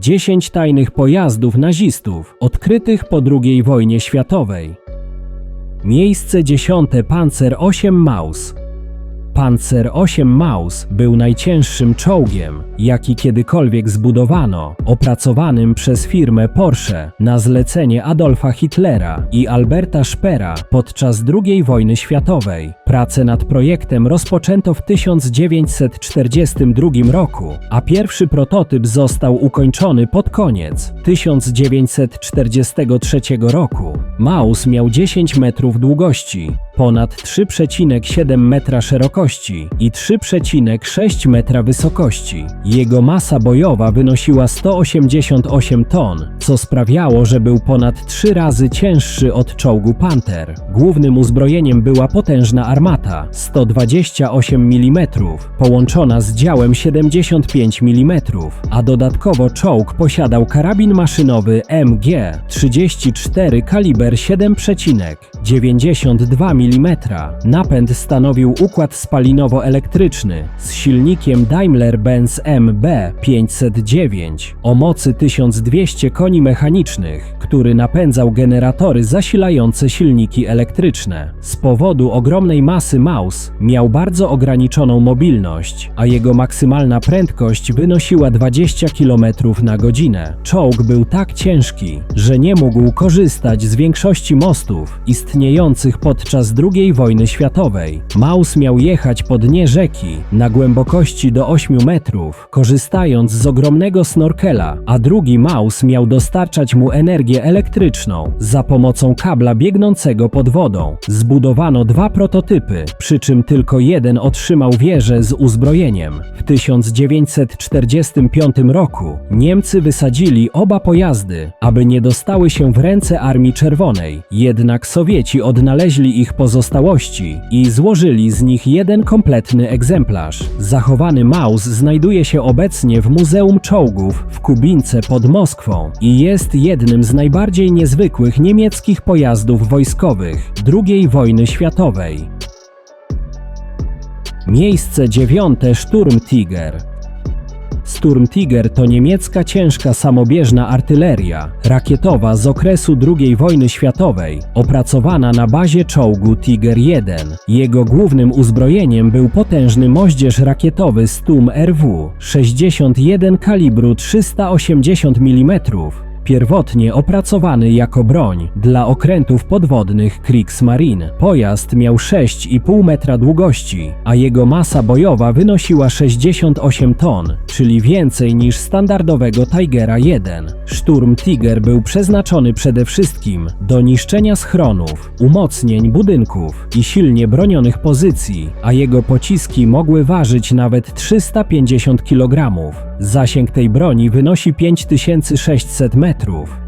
10 tajnych pojazdów nazistów odkrytych po II wojnie światowej. Miejsce 10. Panzer 8 Maus. Panzer 8 Maus był najcięższym czołgiem, jaki kiedykolwiek zbudowano, opracowanym przez firmę Porsche na zlecenie Adolfa Hitlera i Alberta Speera podczas II wojny światowej. Pracę nad projektem rozpoczęto w 1942 roku, a pierwszy prototyp został ukończony pod koniec 1943 roku. Maus miał 10 metrów długości, ponad 3,7 metra szerokości i 3,6 metra wysokości. Jego masa bojowa wynosiła 188 ton, co sprawiało, że był ponad 3 razy cięższy od czołgu Panther. Głównym uzbrojeniem była potężna armata 128 mm, połączona z działem 75 mm, a dodatkowo czołg posiadał karabin maszynowy MG-34 kaliber 7,92 mm. Napęd stanowił układ spalinowo-elektryczny z silnikiem Daimler-Benz MB509 o mocy 1200 koni mechanicznych, który napędzał generatory zasilające silniki elektryczne. Z powodu ogromnej masy Maus miał bardzo ograniczoną mobilność, a jego maksymalna prędkość wynosiła 20 km na godzinę. Czołg był tak ciężki, że nie mógł korzystać z większości mostów istniejących podczas II wojny światowej. Maus miał jechać po dnie rzeki na głębokości do 8 metrów, korzystając z ogromnego snorkela, a drugi Maus miał dostarczać mu energię elektryczną za pomocą kabla biegnącego pod wodą. Zbudowano 2 prototypy, przy czym tylko jeden otrzymał wieżę z uzbrojeniem. W 1945 roku Niemcy wysadzili oba pojazdy, aby nie dostały się w ręce Armii Czerwonej, jednak Sowieci odnaleźli ich pozostałości i złożyli z nich jeden kompletny egzemplarz. Zachowany Maus znajduje się obecnie w Muzeum Czołgów w Kubince pod Moskwą i jest jednym z najbardziej niezwykłych niemieckich pojazdów wojskowych II wojny światowej. Miejsce 9. Sturmtiger. Sturmtiger to niemiecka ciężka samobieżna artyleria rakietowa z okresu II wojny światowej, opracowana na bazie czołgu Tiger 1. Jego głównym uzbrojeniem był potężny moździerz rakietowy Sturm RW-61 kalibru 380 mm, pierwotnie opracowany jako broń dla okrętów podwodnych Kriegsmarine. Pojazd miał 6,5 metra długości, a jego masa bojowa wynosiła 68 ton, czyli więcej niż standardowego Tigera 1. Sturmtiger był przeznaczony przede wszystkim do niszczenia schronów, umocnień budynków i silnie bronionych pozycji, a jego pociski mogły ważyć nawet 350 kg. Zasięg tej broni wynosi 5600 metrów.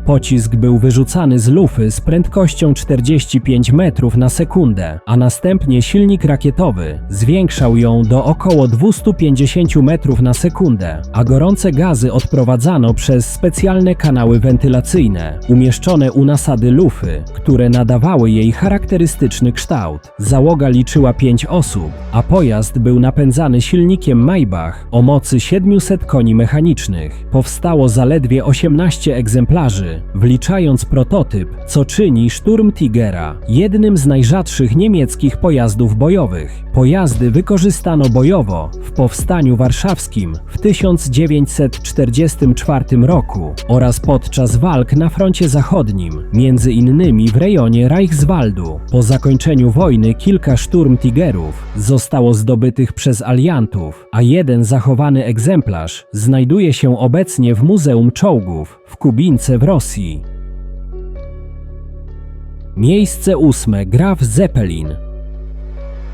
Pocisk był wyrzucany z lufy z prędkością 45 metrów na sekundę, a następnie silnik rakietowy zwiększał ją do około 250 metrów na sekundę, a gorące gazy odprowadzano przez specjalne kanały wentylacyjne umieszczone u nasady lufy, które nadawały jej charakterystyczny kształt. Załoga liczyła 5 osób, a pojazd był napędzany silnikiem Maybach o mocy 700 koni mechanicznych. Powstało zaledwie 18 egzemplarzy, wliczając prototyp, co czyni Sturmtigera jednym z najrzadszych niemieckich pojazdów bojowych. Pojazdy wykorzystano bojowo w Powstaniu Warszawskim w 1944 roku oraz podczas walk na froncie zachodnim, między innymi w rejonie Reichswaldu. Po zakończeniu wojny kilka Sturmtigerów zostało zdobytych przez aliantów, a jeden zachowany egzemplarz znajduje się obecnie w Muzeum Czołgów w Kubince w Rosji. Miejsce 8. Graf Zeppelin.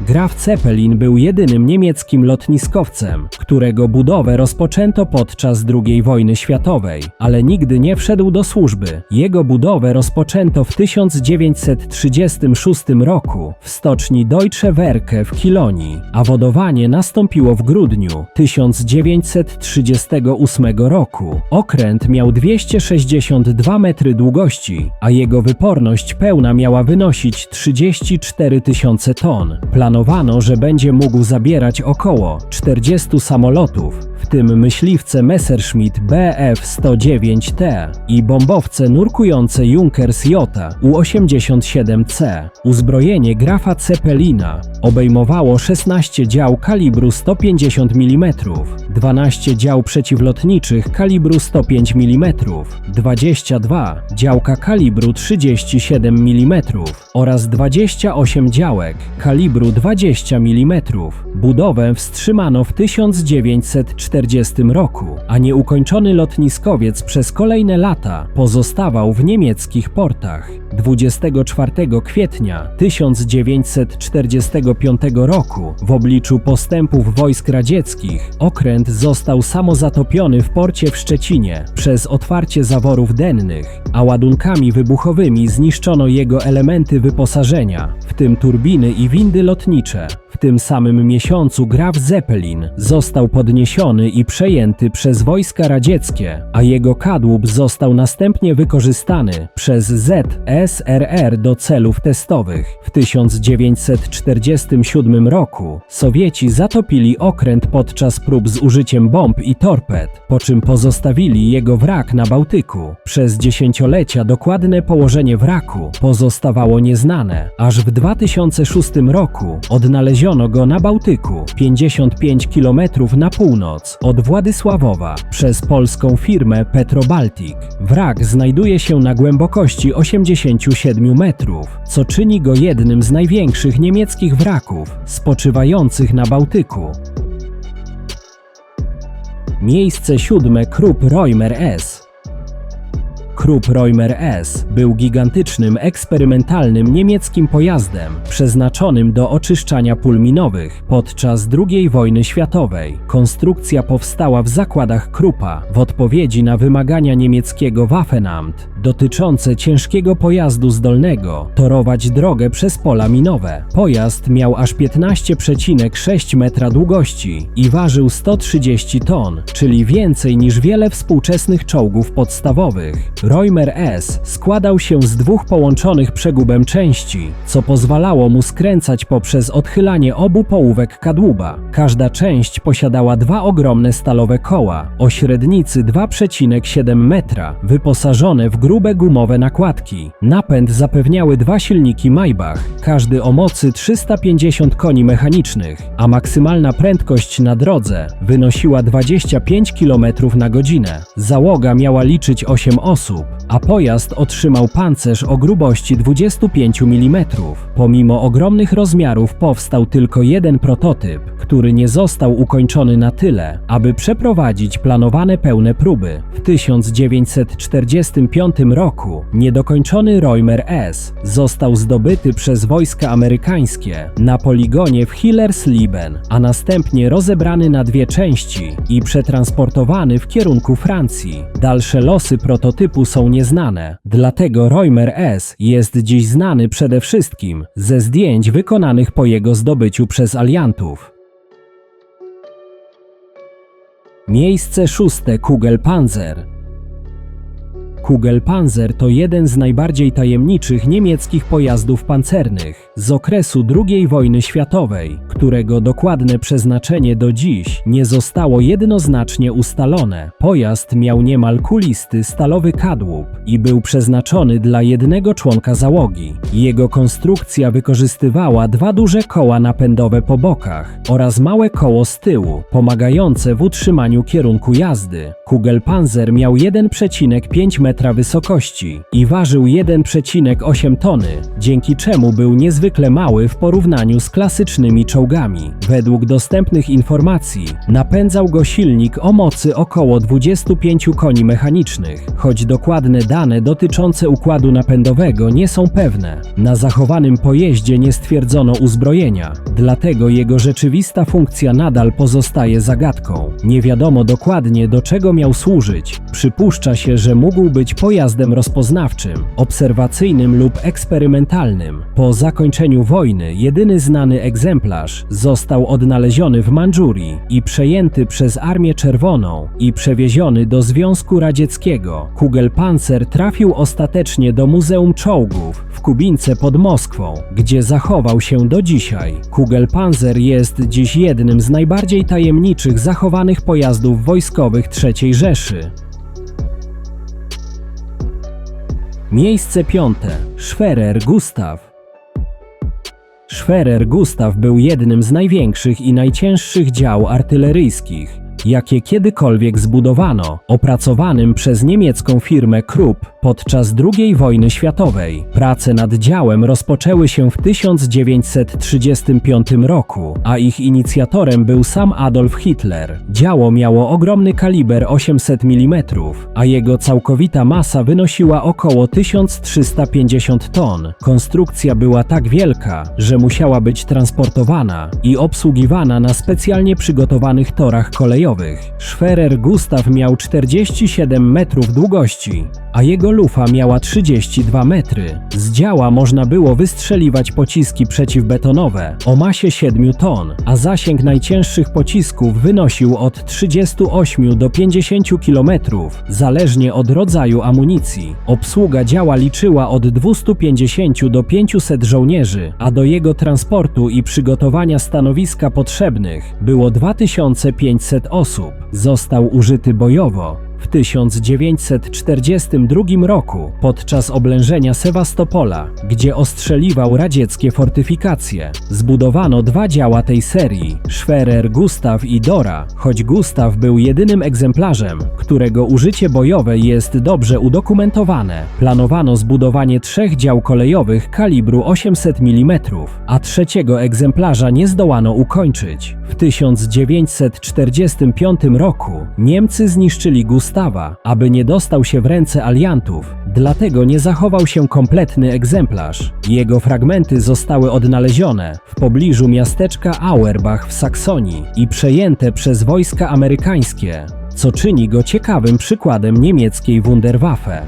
Graf Zeppelin był jedynym niemieckim lotniskowcem, którego budowę rozpoczęto podczas II wojny światowej, ale nigdy nie wszedł do służby. Jego budowę rozpoczęto w 1936 roku w stoczni Deutsche Werke w Kilonii, a wodowanie nastąpiło w grudniu 1938 roku. Okręt miał 262 metry długości, a jego wyporność pełna miała wynosić 34 000 ton. Planowano, że będzie mógł zabierać około 40 samolotów. W tym myśliwce Messerschmitt Bf-109T i bombowce nurkujące Junkers J U-87C. Uzbrojenie Grafa Zeppelina obejmowało 16 dział kalibru 150 mm, 12 dział przeciwlotniczych kalibru 105 mm, 22 działka kalibru 37 mm oraz 28 działek kalibru 20 mm. Budowę wstrzymano w 1940 roku, a nieukończony lotniskowiec przez kolejne lata pozostawał w niemieckich portach. 24 kwietnia 1945 roku w obliczu postępów wojsk radzieckich okręt został samozatopiony w porcie w Szczecinie przez otwarcie zaworów dennych, a ładunkami wybuchowymi zniszczono jego elementy wyposażenia, w tym turbiny i windy lotnicze. W tym samym miesiącu Graf Zeppelin został podniesiony i przejęty przez wojska radzieckie, a jego kadłub został następnie wykorzystany przez ZSRR do celów testowych. W 1947 roku Sowieci zatopili okręt podczas prób z użyciem bomb i torped, po czym pozostawili jego wrak na Bałtyku. Przez dziesięciolecia dokładne położenie wraku pozostawało nieznane, aż w 2006 roku odnaleziono go na Bałtyku, 55 km na północ od Władysławowa, przez polską firmę Petrobaltic. Wrak znajduje się na głębokości 87 metrów, co czyni go jednym z największych niemieckich wraków spoczywających na Bałtyku. Miejsce 7. Krupp Reumer S. Krupp Reumer S był gigantycznym, eksperymentalnym niemieckim pojazdem przeznaczonym do oczyszczania pól minowych podczas II wojny światowej. Konstrukcja powstała w zakładach Kruppa w odpowiedzi na wymagania niemieckiego Waffenamt dotyczące ciężkiego pojazdu zdolnego torować drogę przez pola minowe. Pojazd miał aż 15,6 metra długości i ważył 130 ton, czyli więcej niż wiele współczesnych czołgów podstawowych. Reumer S składał się z dwóch połączonych przegubem części, co pozwalało mu skręcać poprzez odchylanie obu połówek kadłuba. Każda część posiadała dwa ogromne stalowe koła o średnicy 2,7 metra, wyposażone w grube gumowe nakładki. Napęd zapewniały dwa silniki Maybach, każdy o mocy 350 koni mechanicznych, a maksymalna prędkość na drodze wynosiła 25 km na godzinę. Załoga miała liczyć 8 osób, a pojazd otrzymał pancerz o grubości 25 mm. Pomimo ogromnych rozmiarów powstał tylko jeden prototyp, który nie został ukończony na tyle, aby przeprowadzić planowane pełne próby. W 1945 roku niedokończony Reumer S został zdobyty przez wojska amerykańskie na poligonie w Hillersleben, a następnie rozebrany na dwie części i przetransportowany w kierunku Francji. Dalsze losy prototypu są nieznane, dlatego Reumer S jest dziś znany przede wszystkim ze zdjęć wykonanych po jego zdobyciu przez aliantów. Miejsce 6. Kugelpanzer. Kugelpanzer to jeden z najbardziej tajemniczych niemieckich pojazdów pancernych z okresu II wojny światowej, którego dokładne przeznaczenie do dziś nie zostało jednoznacznie ustalone. Pojazd miał niemal kulisty stalowy kadłub i był przeznaczony dla jednego członka załogi. Jego konstrukcja wykorzystywała dwa duże koła napędowe po bokach oraz małe koło z tyłu, pomagające w utrzymaniu kierunku jazdy. Kugelpanzer miał 1,5 metra wysokości i ważył 1,8 tony, dzięki czemu był niezwykle mały w porównaniu z klasycznymi czołgami. Według dostępnych informacji napędzał go silnik o mocy około 25 koni mechanicznych, choć dokładne dane dotyczące układu napędowego nie są pewne. Na zachowanym pojeździe nie stwierdzono uzbrojenia, dlatego jego rzeczywista funkcja nadal pozostaje zagadką. Nie wiadomo dokładnie, do czego miał służyć Przypuszcza się, że mógł być pojazdem rozpoznawczym, obserwacyjnym lub eksperymentalnym. Po zakończeniu wojny jedyny znany egzemplarz został odnaleziony w Mandżurii i przejęty przez Armię Czerwoną i przewieziony do Związku Radzieckiego. Kugelpanzer trafił ostatecznie do Muzeum Czołgów w Kubince pod Moskwą, gdzie zachował się do dzisiaj. Kugelpanzer jest dziś jednym z najbardziej tajemniczych zachowanych pojazdów wojskowych III Rzeszy. Miejsce piąte. Schwerer Gustav. Schwerer Gustav był jednym z największych i najcięższych dział artyleryjskich, jakie kiedykolwiek zbudowano, opracowanym przez niemiecką firmę Krupp podczas II wojny światowej. Prace nad działem rozpoczęły się w 1935 roku, a ich inicjatorem był sam Adolf Hitler. Działo miało ogromny kaliber 800 mm, a jego całkowita masa wynosiła około 1350 ton. Konstrukcja była tak wielka, że musiała być transportowana i obsługiwana na specjalnie przygotowanych torach kolejowych. Schwerer Gustav miał 47 metrów długości, a jego lufa miała 32 metry. Z działa można było wystrzeliwać pociski przeciwbetonowe o masie 7 ton, a zasięg najcięższych pocisków wynosił od 38 do 50 km, zależnie od rodzaju amunicji. Obsługa działa liczyła od 250 do 500 żołnierzy, a do jego transportu i przygotowania stanowiska potrzebnych było 2500 osób. Został użyty bojowo w 1942 roku podczas oblężenia Sewastopola, gdzie ostrzeliwał radzieckie fortyfikacje. Zbudowano dwa działa tej serii, Schwerer Gustav i Dora, choć Gustav był jedynym egzemplarzem, którego użycie bojowe jest dobrze udokumentowane. Planowano zbudowanie 3 dział kolejowych kalibru 800 mm, a trzeciego egzemplarza nie zdołano ukończyć. W 1945 roku Niemcy zniszczyli Gustawa, aby nie dostał się w ręce aliantów, dlatego nie zachował się kompletny egzemplarz. Jego fragmenty zostały odnalezione w pobliżu miasteczka Auerbach w Saksonii i przejęte przez wojska amerykańskie, co czyni go ciekawym przykładem niemieckiej Wunderwaffe.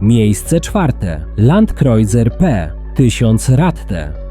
Miejsce czwarte. Landkreuzer P-1000 Ratte.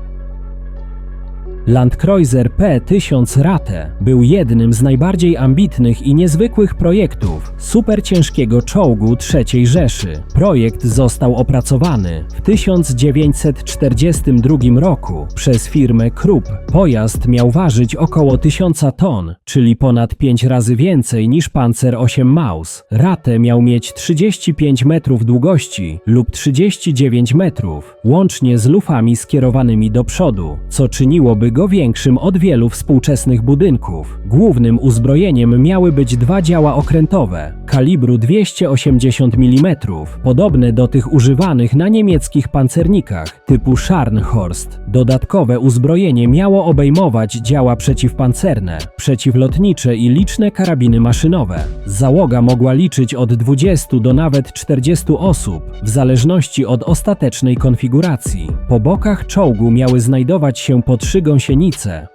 Landkreuzer P-1000 Ratte był jednym z najbardziej ambitnych i niezwykłych projektów superciężkiego czołgu III Rzeszy. Projekt został opracowany w 1942 roku przez firmę Krupp. Pojazd miał ważyć około 1000 ton, czyli ponad 5 razy więcej niż Panzer 8 Maus. Ratte miał mieć 35 metrów długości lub 39 metrów, łącznie z lufami skierowanymi do przodu, co czyniłoby go większym od wielu współczesnych budynków. Głównym uzbrojeniem miały być 2 działa okrętowe, kalibru 280 mm, podobne do tych używanych na niemieckich pancernikach typu Scharnhorst. Dodatkowe uzbrojenie miało obejmować działa przeciwpancerne, przeciwlotnicze i liczne karabiny maszynowe. Załoga mogła liczyć od 20 do nawet 40 osób, w zależności od ostatecznej konfiguracji. Po bokach czołgu miały znajdować się po 3 gąsienice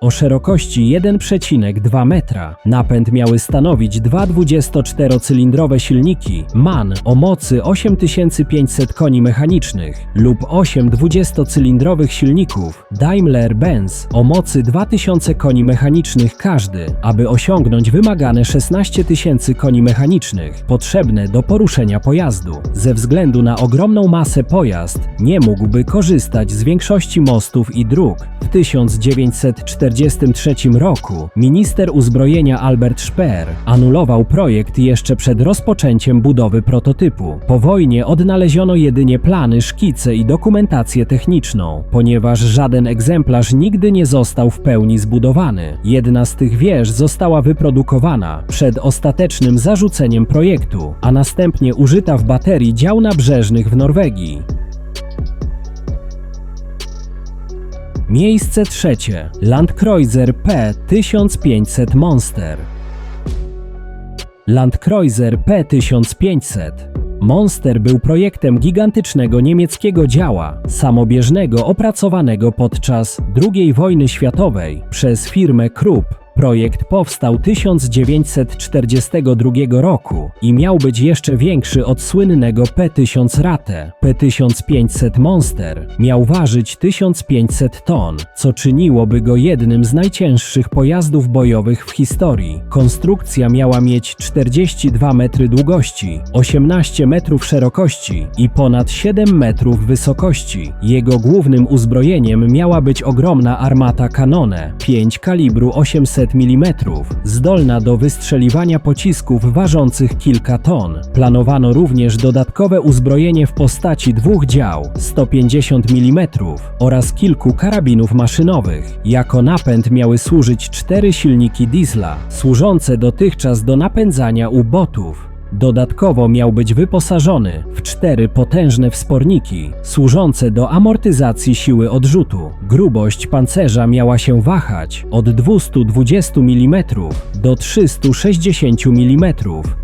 o szerokości 1,2 metra. Napęd miały stanowić 2 24-cylindrowe silniki MAN o mocy 8500 koni mechanicznych lub 8 20-cylindrowych silników Daimler-Benz o mocy 2000 koni mechanicznych każdy, aby osiągnąć wymagane 16 000 koni mechanicznych potrzebne do poruszenia pojazdu. Ze względu na ogromną masę pojazd nie mógłby korzystać z większości mostów i dróg. W 1943 roku minister uzbrojenia Albert Speer anulował projekt jeszcze przed rozpoczęciem budowy prototypu. Po wojnie odnaleziono jedynie plany, szkice i dokumentację techniczną, ponieważ żaden egzemplarz nigdy nie został w pełni zbudowany. Jedna z tych wież została wyprodukowana przed ostatecznym zarzuceniem projektu, a następnie użyta w baterii dział nabrzeżnych w Norwegii. Miejsce trzecie. Landkreuzer P-1500 Monster. Landkreuzer P-1500 Monster był projektem gigantycznego niemieckiego działa samobieżnego opracowanego podczas II wojny światowej przez firmę Krupp. Projekt powstał 1942 roku i miał być jeszcze większy od słynnego P-1000 Rate. P-1500 Monster miał ważyć 1500 ton, co czyniłoby go jednym z najcięższych pojazdów bojowych w historii. Konstrukcja miała mieć 42 metry długości, 18 metrów szerokości i ponad 7 metrów wysokości. Jego głównym uzbrojeniem miała być ogromna armata Canone 5 kalibru 800 mm, zdolna do wystrzeliwania pocisków ważących kilka ton. Planowano również dodatkowe uzbrojenie w postaci 2 dział 150 mm oraz kilku karabinów maszynowych. Jako napęd miały służyć 4 silniki diesla, służące dotychczas do napędzania U-bootów. Dodatkowo miał być wyposażony w 4 potężne wsporniki, służące do amortyzacji siły odrzutu. Grubość pancerza miała się wahać od 220 mm do 360 mm.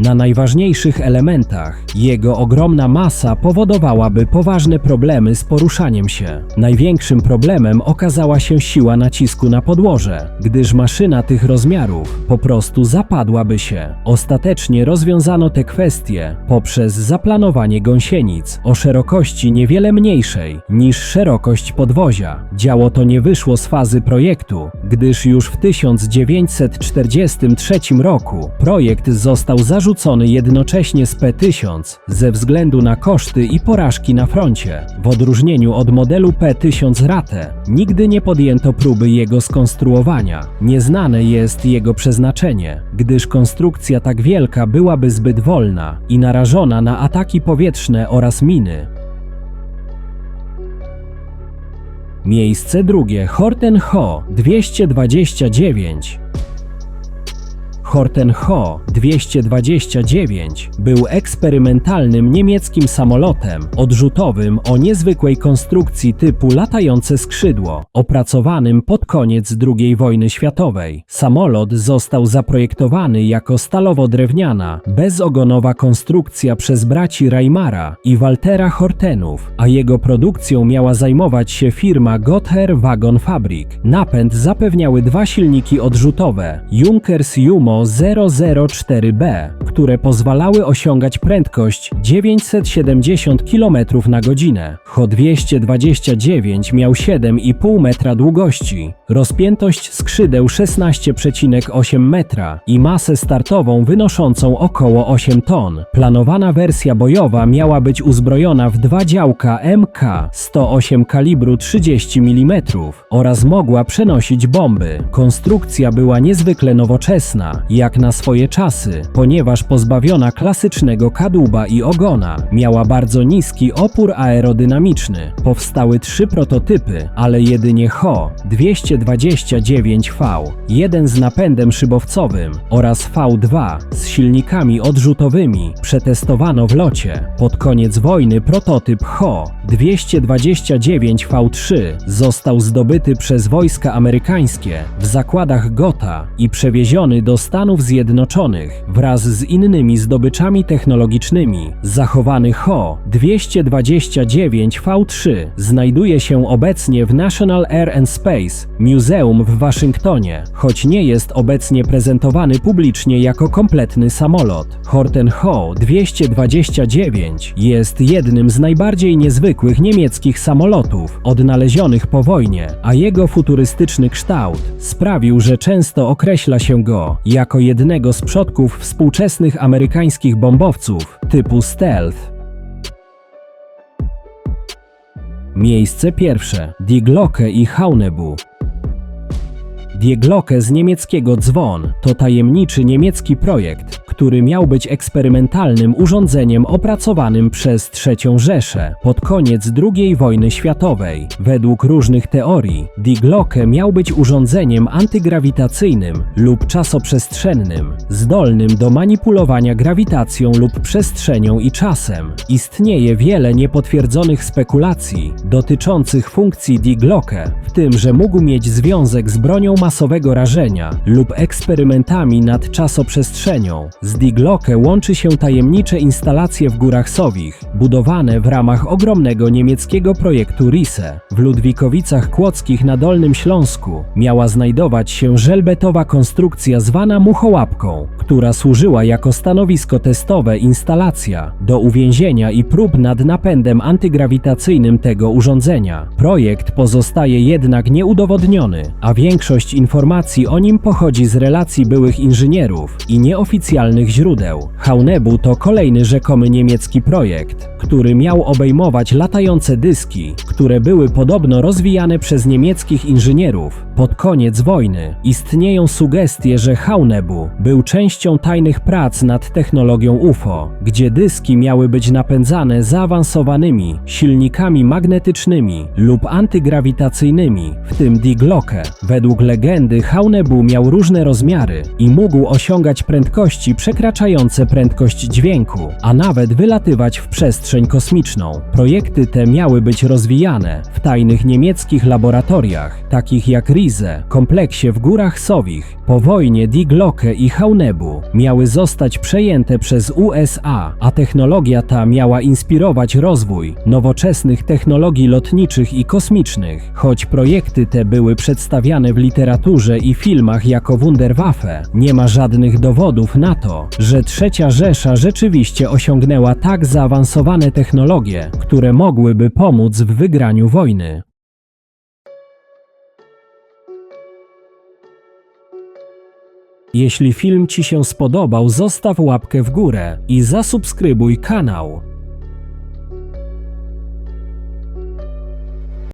Na najważniejszych elementach jego ogromna masa powodowałaby poważne problemy z poruszaniem się. Największym problemem okazała się siła nacisku na podłoże, gdyż maszyna tych rozmiarów po prostu zapadłaby się. Ostatecznie rozwiązano te kwestie poprzez zaplanowanie gąsienic o szerokości niewiele mniejszej niż szerokość podwozia. Dzieło to nie wyszło z fazy projektu, gdyż już w 1943 roku projekt został zarzucony jednocześnie z P-1000 ze względu na koszty i porażki na froncie. W odróżnieniu od modelu P-1000 Rate nigdy nie podjęto próby jego skonstruowania. Nieznane jest jego przeznaczenie, gdyż konstrukcja tak wielka byłaby zbyt wolna i narażona na ataki powietrzne oraz miny. Miejsce drugie. Horten Ho 229. Horten Ho 229 był eksperymentalnym niemieckim samolotem odrzutowym o niezwykłej konstrukcji typu latające skrzydło, opracowanym pod koniec II wojny światowej. Samolot został zaprojektowany jako stalowo-drewniana, bezogonowa konstrukcja przez braci Reimara i Waltera Hortenów, a jego produkcją miała zajmować się firma Gotthard Wagon Fabrik. Napęd zapewniały 2 silniki odrzutowe Junkers Jumo 004B, które pozwalały osiągać prędkość 970 km na godzinę. Ho-229 miał 7,5 metra długości, rozpiętość skrzydeł 16,8 metra i masę startową wynoszącą około 8 ton. Planowana wersja bojowa miała być uzbrojona w 2 działka MK-108 kalibru 30 mm oraz mogła przenosić bomby. Konstrukcja była niezwykle nowoczesna, jak na swoje czasy, ponieważ pozbawiona klasycznego kadłuba i ogona, miała bardzo niski opór aerodynamiczny. Powstały 3 prototypy, ale jedynie Ho-229V, jeden z napędem szybowcowym oraz V2 z silnikami odrzutowymi, przetestowano w locie. Pod koniec wojny prototyp Ho-229V3 został zdobyty przez wojska amerykańskie w zakładach Gotha i przewieziony do Stanów Zjednoczonych wraz z innymi zdobyczami technologicznymi. Zachowany Ho-229V3 znajduje się obecnie w National Air and Space Museum w Waszyngtonie, choć nie jest obecnie prezentowany publicznie jako kompletny samolot. Horten Ho-229 jest jednym z najbardziej niezwykłych niemieckich samolotów odnalezionych po wojnie, a jego futurystyczny kształt sprawił, że często określa się go jako jednego z przodków współczesnych amerykańskich bombowców typu stealth. Miejsce pierwsze. Die Glocke i Haunebu. Die Glocke z niemieckiego dzwon to tajemniczy niemiecki projekt, który miał być eksperymentalnym urządzeniem opracowanym przez III Rzeszę pod koniec II wojny światowej. Według różnych teorii Die Glocke miał być urządzeniem antygrawitacyjnym lub czasoprzestrzennym, zdolnym do manipulowania grawitacją lub przestrzenią i czasem. Istnieje wiele niepotwierdzonych spekulacji dotyczących funkcji Die Glocke, w tym, że mógł mieć związek z bronią masowego rażenia lub eksperymentami nad czasoprzestrzenią. Z Die Glocke łączy się tajemnicze instalacje w Górach Sowich, budowane w ramach ogromnego niemieckiego projektu Risse. W Ludwikowicach Kłodzkich na Dolnym Śląsku miała znajdować się żelbetowa konstrukcja zwana Muchołapką, która służyła jako stanowisko testowe instalacja do uwięzienia i prób nad napędem antygrawitacyjnym tego urządzenia. Projekt pozostaje jednak nieudowodniony, a większość informacji o nim pochodzi z relacji byłych inżynierów i nieoficjalnych źródeł. Haunebu to kolejny rzekomy niemiecki projekt, który miał obejmować latające dyski, które były podobno rozwijane przez niemieckich inżynierów. Pod koniec wojny istnieją sugestie, że Haunebu był częścią tajnych prac nad technologią UFO, gdzie dyski miały być napędzane zaawansowanymi silnikami magnetycznymi lub antygrawitacyjnymi, w tym Die Glocke. Według legendy Haunebu miał różne rozmiary i mógł osiągać prędkości przekraczające prędkość dźwięku, a nawet wylatywać w przestrzeń kosmiczną. Projekty te miały być rozwijane w tajnych niemieckich laboratoriach, takich jak Risse, kompleksie w Górach Sowich. Po wojnie Die Glocke i Haunebu miały zostać przejęte przez USA, a technologia ta miała inspirować rozwój nowoczesnych technologii lotniczych i kosmicznych. Choć projekty te były przedstawiane w literaturze i filmach jako Wunderwaffe, nie ma żadnych dowodów na to, że III Rzesza rzeczywiście osiągnęła tak zaawansowane technologie, które mogłyby pomóc w wygraniu wojny. Jeśli film Ci się spodobał, zostaw łapkę w górę i zasubskrybuj kanał.